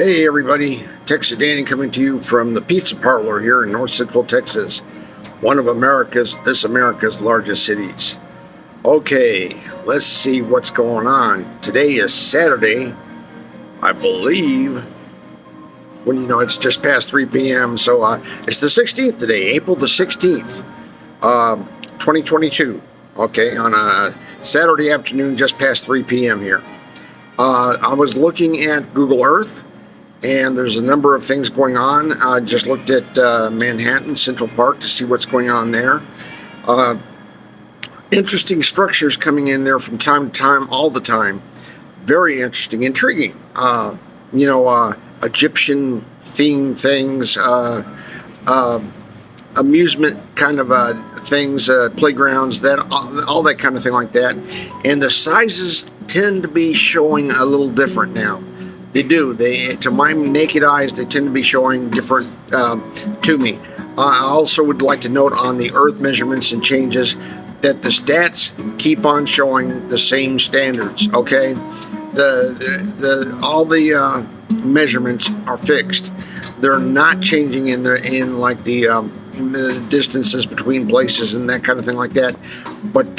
Hey everybody, Texas Danny coming to you from the Pizza Parlor here in North Central Texas, one of America's largest cities. Okay, let's see what's going on. Today is Saturday, I believe. It's just past 3 p.m. So it's the 16th today, April the 16th, 2022. Okay, on a Saturday afternoon, just past 3 p.m. here. I was looking at Google Earth, and there's a number of things going on. I just looked at Manhattan Central Park to see what's going on there. Interesting structures coming in there from time to time, all the time. Very interesting, intriguing. Egyptian themed things, amusement kind of things, playgrounds, that all that kind of thing like that. And the sizes tend to be showing a little different now. They do. To my naked eyes, they tend to be showing different to me. I also would like to note on the Earth measurements and changes that the stats keep on showing the same standards. Okay, all the measurements are fixed. They're not changing in the distances between places and that kind of thing like that. But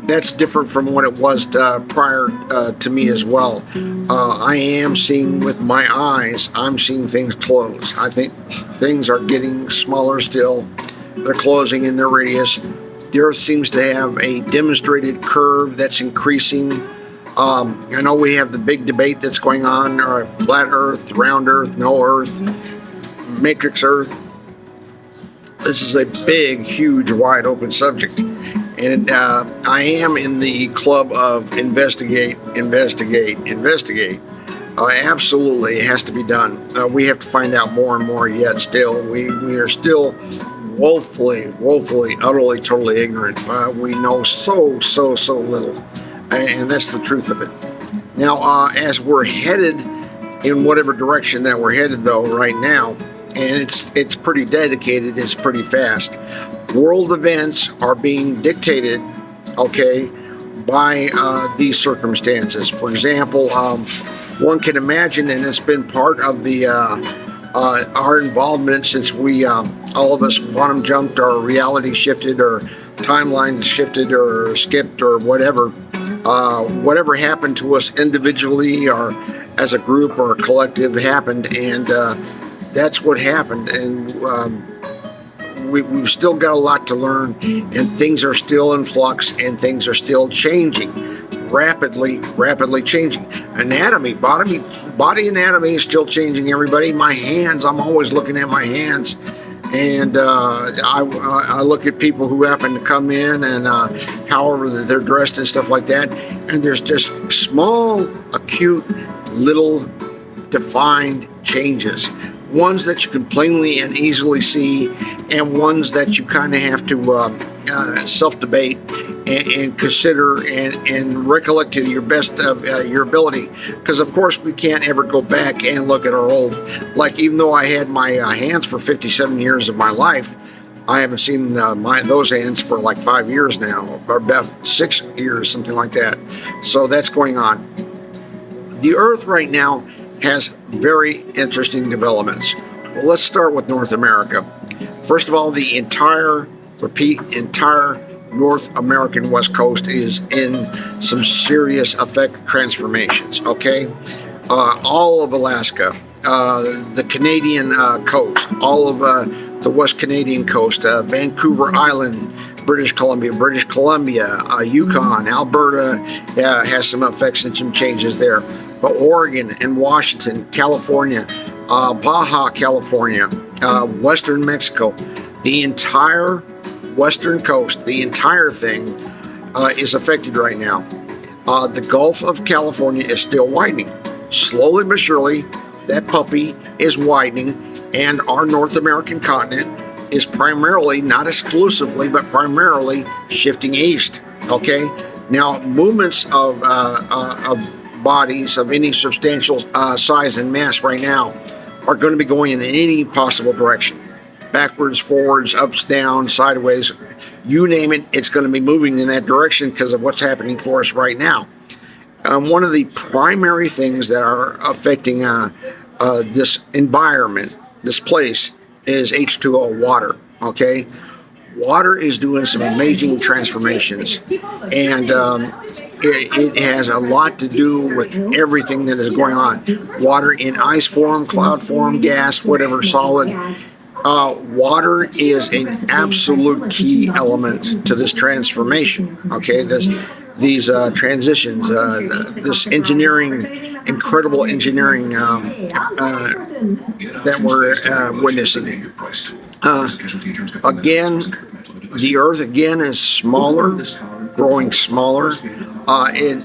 that's different from what it was prior to me as well. I am seeing with my eyes, I'm seeing things close. I think things are getting smaller still. They're closing in their radius. The Earth seems to have a demonstrated curve that's increasing. I know we have the big debate that's going on, flat Earth, round Earth, no Earth, matrix Earth. This is a big, huge, wide open subject. And I am in the club of investigate. Absolutely, it has to be done. We have to find out more and more yet still. We are still woefully, utterly, totally ignorant. We know so little. And that's the truth of it. Now, as we're headed in whatever direction that we're headed, though, right now, and it's pretty dedicated, it's pretty fast. World events are being dictated, okay, by these circumstances. For example, one can imagine, and it's been part of our involvement since we, all of us, quantum jumped, or reality shifted, or timeline shifted, or skipped, or whatever. Whatever happened to us individually, or as a group, or a collective happened, and that's what happened. And we've still got a lot to learn, and things are still in flux, and things are still changing, rapidly changing. Anatomy, body anatomy is still changing, everybody. My hands, I'm always looking at my hands, and I look at people who happen to come in, and however they're dressed and stuff like that, and there's just small, acute, little defined changes. Ones that you can plainly and easily see, and ones that you kind of have to self-debate and consider and recollect to your best of your ability. Because, of course, we can't ever go back and look at our old. Like, even though I had my hands for 57 years of my life, I haven't seen those hands for like 5 years now, or about 6 years, something like that. So that's going on. The Earth right now has very interesting developments. Well, let's start with North America. First of all, the entire North American West Coast is in some serious transformations, okay? All of Alaska, the Canadian coast, all of the West Canadian coast, Vancouver Island, British Columbia, Yukon, Alberta has some effects and some changes there. But Oregon and Washington, California, Baja California, Western Mexico, the entire Western coast, the entire thing is affected right now. The Gulf of California is still widening. Slowly but surely, that puppy is widening, and our North American continent is primarily, not exclusively, but primarily shifting east, okay? Now, movements of bodies of any substantial size and mass right now are going to be going in any possible direction. Backwards, forwards, ups, down, sideways, you name it, it's going to be moving in that direction because of what's happening for us right now. One of the primary things that are affecting this environment, this place, is H2O, water. Okay, water is doing some amazing transformations, and it has a lot to do with everything that is going on. Water in ice form, cloud form, gas, whatever, solid. Water is an absolute key element to this transformation. Okay, these transitions, this engineering, incredible engineering that we're witnessing. Again, the Earth again is smaller, growing smaller. In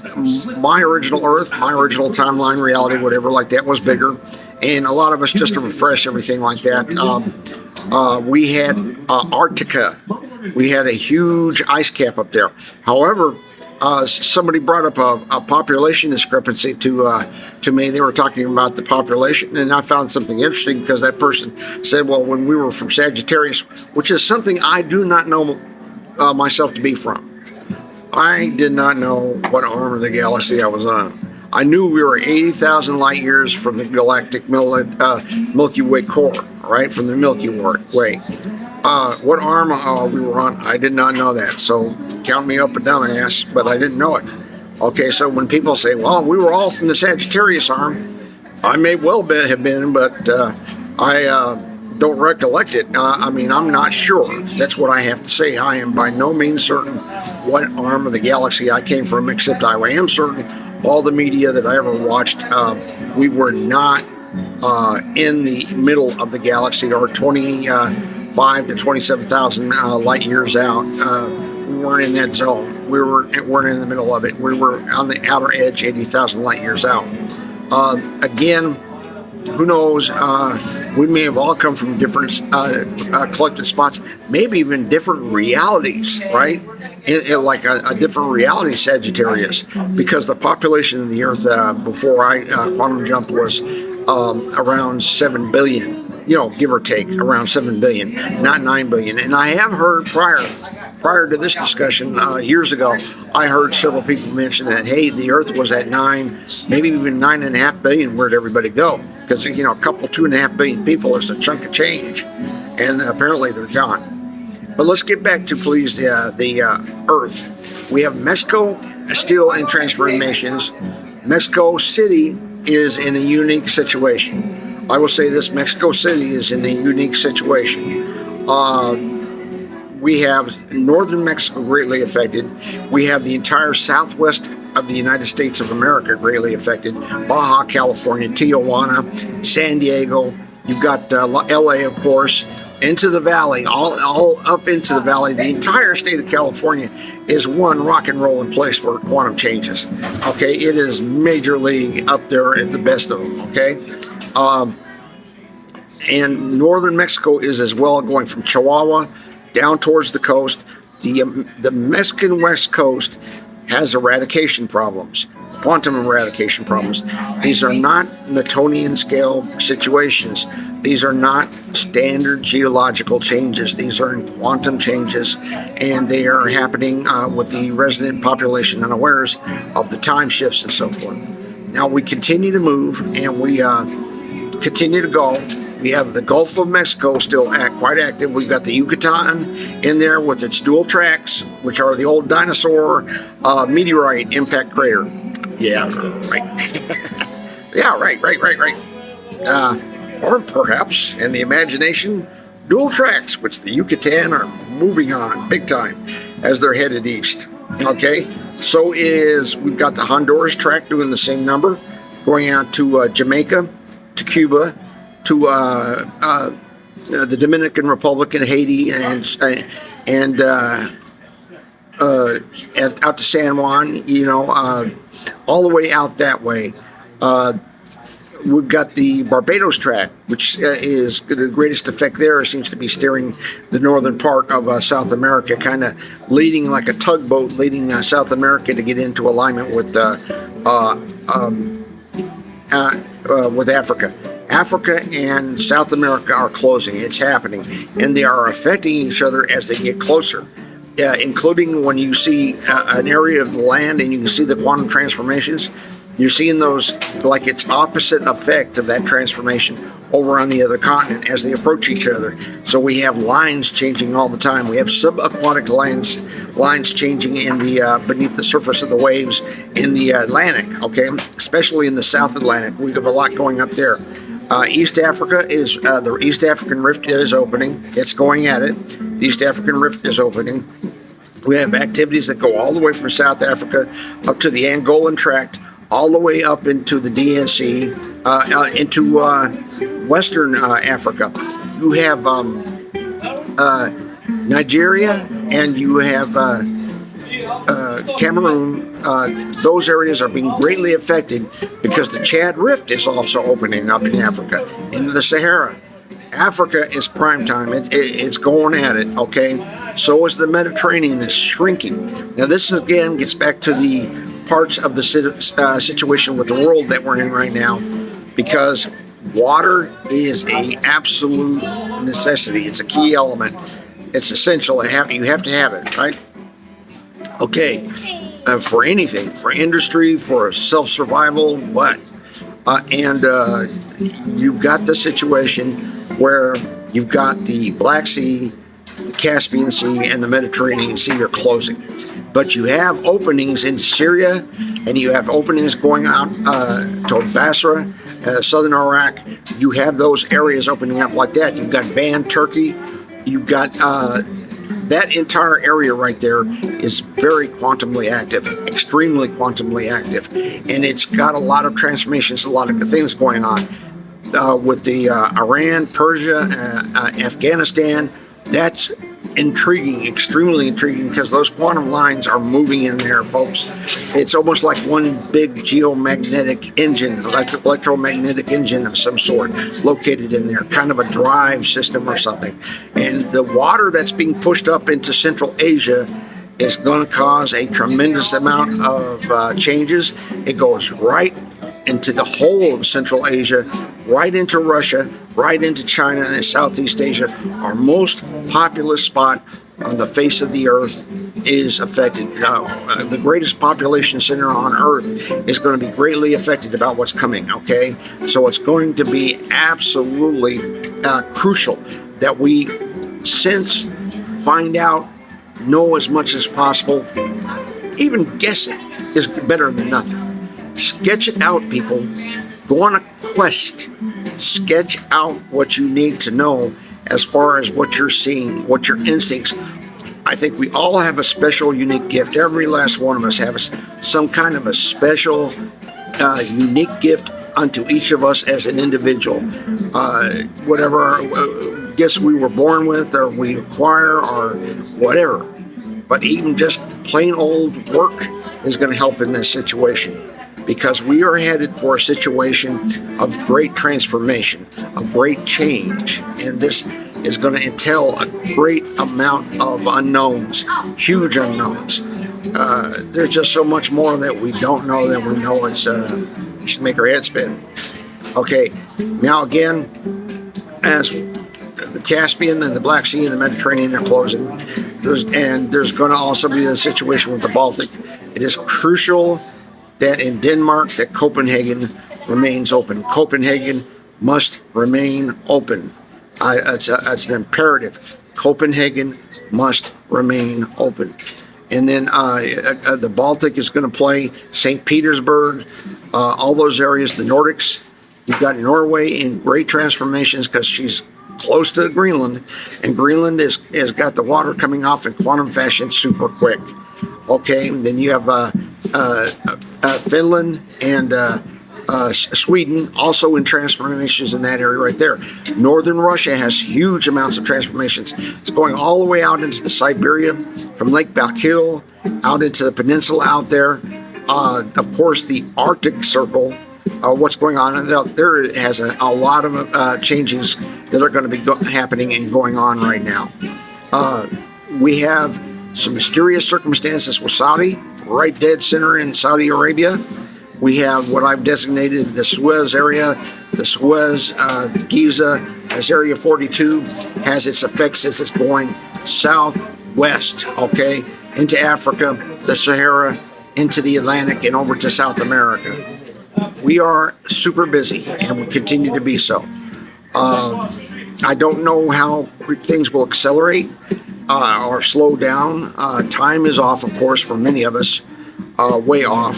my original Earth, my original timeline, reality, whatever like that, was bigger. And a lot of us, just to refresh everything like that, we had Antarctica. We had a huge ice cap up there. However, somebody brought up a population discrepancy to me. They were talking about the population, and I found something interesting because that person said, well, when we were from Sagittarius, which is something I do not know myself to be from. I did not know what arm of the galaxy I was on. I knew we were 80,000 light years from the galactic Milky Way core, right? From the Milky Way. What arm we were on, I did not know that. So count me up a dumbass, but I didn't know it. Okay, so when people say, well, we were all from the Sagittarius arm, I may well have been, but I don't recollect it. I mean, I'm not sure. That's what I have to say. I am by no means certain what arm of the galaxy I came from, except I am certain all the media that I ever watched, we were not in the middle of the galaxy, or 25 to 27,000 light years out. We weren't in that zone. We weren't in the middle of it. We were on the outer edge, 80,000 light years out. Again, who knows? We may have all come from different collected spots, maybe even different realities, right? In like a different reality, Sagittarius, because the population of the Earth before I quantum jumped was around 7 billion. You know, give or take, around 7 billion, not 9 billion. And I have heard prior to this discussion years ago, I heard several people mention that, hey, the Earth was at 9, maybe even 9.5 billion. Where'd everybody go? Because, you know, a couple, 2.5 billion people is a chunk of change, and apparently they're gone. But let's get back to, please, the Earth. We have Mexico still in transformations. Mexico City is in a unique situation. I will say this, Mexico City is in a unique situation. We have northern Mexico greatly affected. We have the entire southwest of the United States of America greatly affected. Baja California, Tijuana, San Diego. You've got LA, of course, into the valley, all up into the valley. The entire state of California is one rock and roll in place for quantum changes. Okay, it is major league up there at the best of them. Okay. And northern Mexico is as well, going from Chihuahua down towards the coast. The Mexican West Coast has eradication problems, quantum eradication problems. These are not Newtonian scale situations. These are not standard geological changes. These are quantum changes, and they are happening with the resident population unawares of the time shifts and so forth. Now we continue to move, and we continue to go. We have the Gulf of Mexico still quite active. We've got the Yucatan in there with its dual tracks, which are the old dinosaur meteorite impact crater. Yeah, right. Yeah, right. Or perhaps, in the imagination, dual tracks, which the Yucatan are moving on big time as they're headed east. Okay, so we've got the Honduras track doing the same number, going out to Jamaica, to Cuba, to the Dominican Republic and Haiti, and out to San Juan, you know, all the way out that way. We've got the Barbados track, which is the greatest effect there. Seems to be steering the northern part of South America, kind of leading like a tugboat, leading South America to get into alignment with Africa. Africa and South America are closing. It's happening, and they are affecting each other as they get closer, including when you see an area of the land and you can see the quantum transformations. You're seeing those, like it's opposite effect of that transformation over on the other continent as they approach each other. So we have lines changing all the time. We have subaquatic lines changing in the beneath the surface of the waves in the Atlantic. Okay, especially in the South Atlantic, we have a lot going up there. East Africa is the East African Rift is opening. It's going at it. The East African Rift is opening. We have activities that go all the way from South Africa up to the Angolan Tract, all the way up into the DNC, into Western Africa. You have Nigeria, and you have Cameroon. Those areas are being greatly affected because the Chad Rift is also opening up in Africa, into the Sahara. Africa is prime time. It's going at it, okay? So is the Mediterranean is shrinking. Now, this again gets back to the parts of the situation with the world that we're in right now, because water is a absolute necessity. It's a key element. It's essential. You have to have it, right? Okay, for anything, for industry, for self-survival, what? And you've got the situation where you've got the Black Sea, the Caspian Sea, and the Mediterranean Sea are closing. But you have openings in Syria, and you have openings going out toward Basra, southern Iraq. You have those areas opening up like that. You've got Van, Turkey. You've got that entire area right there is very quantumly active, extremely quantumly active. And it's got a lot of transformations, a lot of things going on with the Iran, Persia, Afghanistan. That's intriguing, extremely intriguing, because those quantum lines are moving in there, folks. It's almost like one big geomagnetic engine, electromagnetic engine of some sort located in there, kind of a drive system or something. And the water that's being pushed up into Central Asia is going to cause a tremendous amount of changes. It goes right into the whole of Central Asia, right into Russia, right into China and Southeast Asia. Our most populous spot on the face of the earth is affected. The greatest population center on earth is going to be greatly affected about what's coming, okay? So it's going to be absolutely crucial that we sense, find out, know as much as possible. Even guessing is better than nothing. Sketch it out, people. Go on a quest. Sketch out what you need to know as far as what you're seeing, what your instincts. I think we all have a special, unique gift. Every last one of us has some kind of a special, unique gift unto each of us as an individual. Whatever gifts we were born with, or we acquire, or whatever. But even just plain old work is going to help in this situation, because we are headed for a situation of great transformation, of great change, and this is going to entail a great amount of unknowns, huge unknowns. There's just so much more that we don't know than we know. It should make our head spin. Okay, now again, as the Caspian and the Black Sea and the Mediterranean are closing, there's going to also be the situation with the Baltic. It is crucial that in Denmark, that Copenhagen remains open. Copenhagen must remain open. It's an imperative. Copenhagen must remain open. And then the Baltic is going to play St. Petersburg, all those areas, the Nordics. You've got Norway in great transformations because she's close to Greenland, and Greenland has got the water coming off in quantum fashion super quick. Okay, and then you have Finland and Sweden also in transformations in that area right there. Northern Russia has huge amounts of transformations. It's going all the way out into the Siberia, from Lake Baikal out into the peninsula out there. Of course, the Arctic Circle, what's going on there has a lot of changes that are going to be happening and going on right now. We have some mysterious circumstances with Saudi, right dead center in Saudi Arabia. We have what I've designated the Suez area. The Suez, Giza, as Area 42 has its effects as it's going southwest, okay, into Africa, the Sahara, into the Atlantic, and over to South America. We are super busy, and we continue to be so. I don't know how things will accelerate or slow down. Time is off, of course, for many of us, way off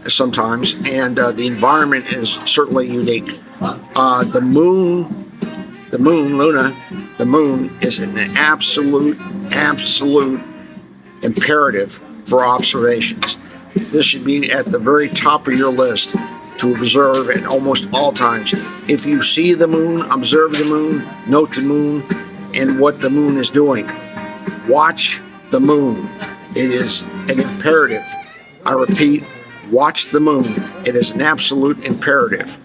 sometimes, and the environment is certainly unique. The moon, Luna, the moon is an absolute imperative for observations. This should be at the very top of your list to observe at almost all times. If you see the moon, observe the moon, note the moon, and what the moon is doing. Watch the moon. It is an imperative. I repeat, watch the moon. It is an absolute imperative.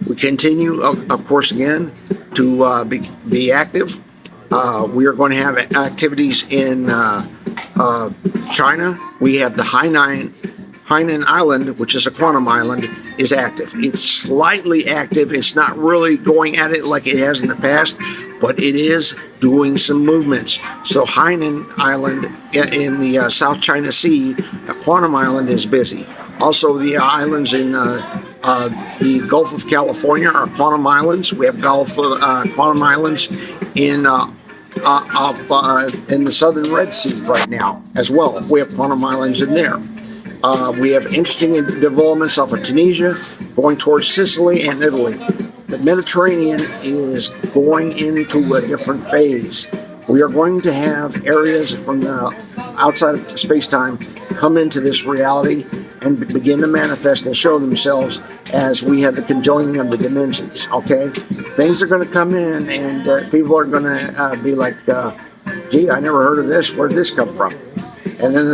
We continue, of course, again, to be active. We are going to have activities in China. We have the Hainan Island, which is a quantum island, is active. It's slightly active. It's not really going at it like it has in the past, but it is doing some movements. So Hainan Island in the South China Sea, a quantum island, is busy. Also, the islands in the Gulf of California are quantum islands. We have quantum islands in the southern Red Sea right now as well. We have quantum islands in there. We have interesting developments off of Tunisia, going towards Sicily and Italy. The Mediterranean is going into a different phase. We are going to have areas from the outside of space-time come into this reality and begin to manifest and show themselves as we have the conjoining of the dimensions, okay? Things are going to come in, and people are going to be like, gee, I never heard of this. Where did this come from? And then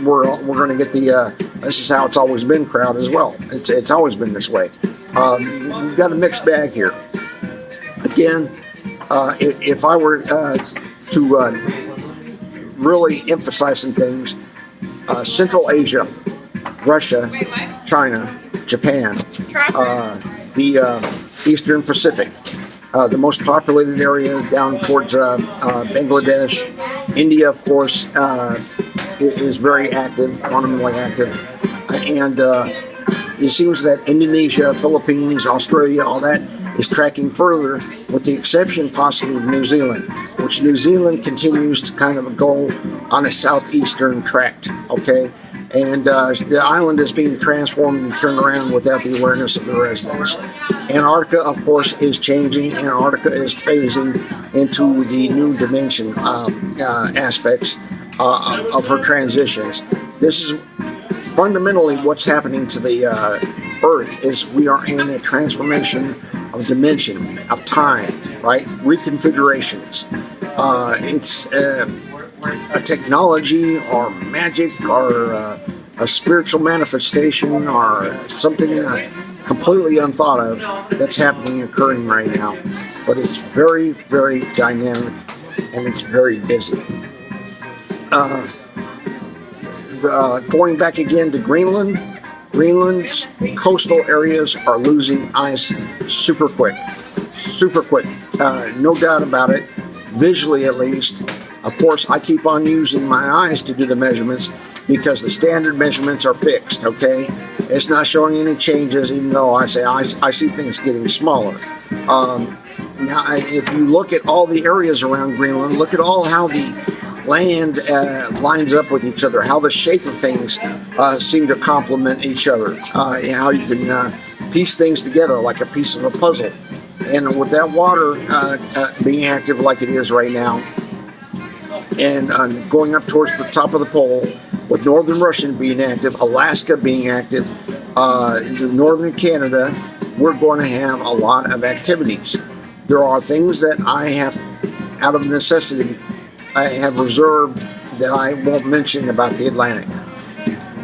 we're going to get the this is how it's always been crowd as well. It's always been this way. We've got a mixed bag here. Again, if I were to really emphasize some things, Central Asia, Russia, China, Japan, the Eastern Pacific, the most populated area down towards Bangladesh, India, of course, is very active, quantumly active, and it seems that Indonesia, Philippines, Australia, all that is tracking further, with the exception possibly of New Zealand, which New Zealand continues to kind of go on a southeastern tract, okay? And the island is being transformed and turned around without the awareness of the residents. Antarctica, of course, is changing. Antarctica is phasing into the new dimension aspects of her transitions. This is fundamentally what's happening to the Earth. Is we are in a transformation of dimension, of time, right? Reconfigurations. It's a technology or magic or a spiritual manifestation or something completely unthought of that's occurring right now. But it's very, very dynamic, and it's very busy. Going back again to Greenland, Greenland's coastal areas are losing ice super quick, no doubt about it, visually at least. Of course, I keep on using my eyes to do the measurements because the standard measurements are fixed, okay? It's not showing any changes, even though I see things getting smaller. Now, if you look at all the areas around Greenland, look at how the land lines up with each other, how the shape of things seem to complement each other, how you can piece things together like a piece of a puzzle. And with that water being active like it is right now, and going up towards the top of the pole, with northern Russia being active, Alaska being active, northern Canada, we're going to have a lot of activities. There are things that I have, out of necessity, I have reserved that I won't mention about the Atlantic.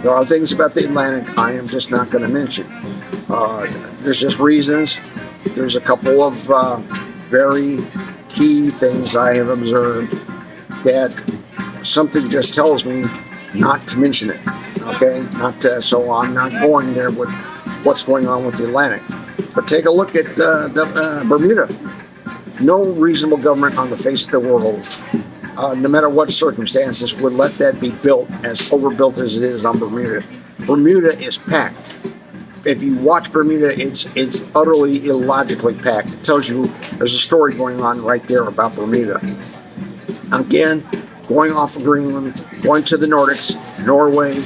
There are things about the Atlantic I am just not going to mention. There's just reasons. There's a couple of very key things I have observed that something just tells me not to mention it. Okay, so I'm not going there with what's going on with the Atlantic. But take a look at the Bermuda. No reasonable government on the face of the world, no matter what circumstances, would let that be built as overbuilt as it is on Bermuda. Bermuda is packed. if you watch Bermuda, it's utterly illogically packed. It tells you there's a story going on right there about Bermuda. Again, going off of Greenland, going to the Nordics, Norway,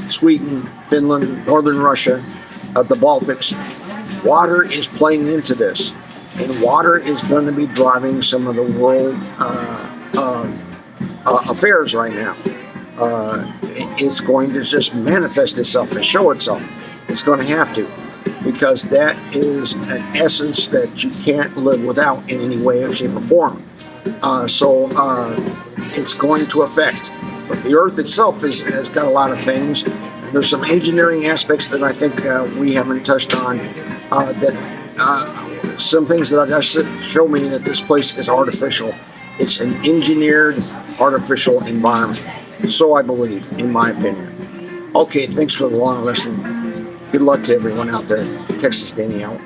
Sweden, Finland, Northern Russia, the Baltics. Water is playing into this, and water is going to be driving some of the world affairs right now. It's going to just manifest itself and show itself. It's going to have to, because that is an essence that you can't live without in any way, shape, or form. So it's going to affect. But the Earth itself has got a lot of things. And there's some engineering aspects that I think we haven't touched on. Some things that I just show me that this place is artificial. It's an engineered, artificial environment. So I believe, in my opinion. Okay, thanks for the long listen. Good luck to everyone out there. Texas Danny out.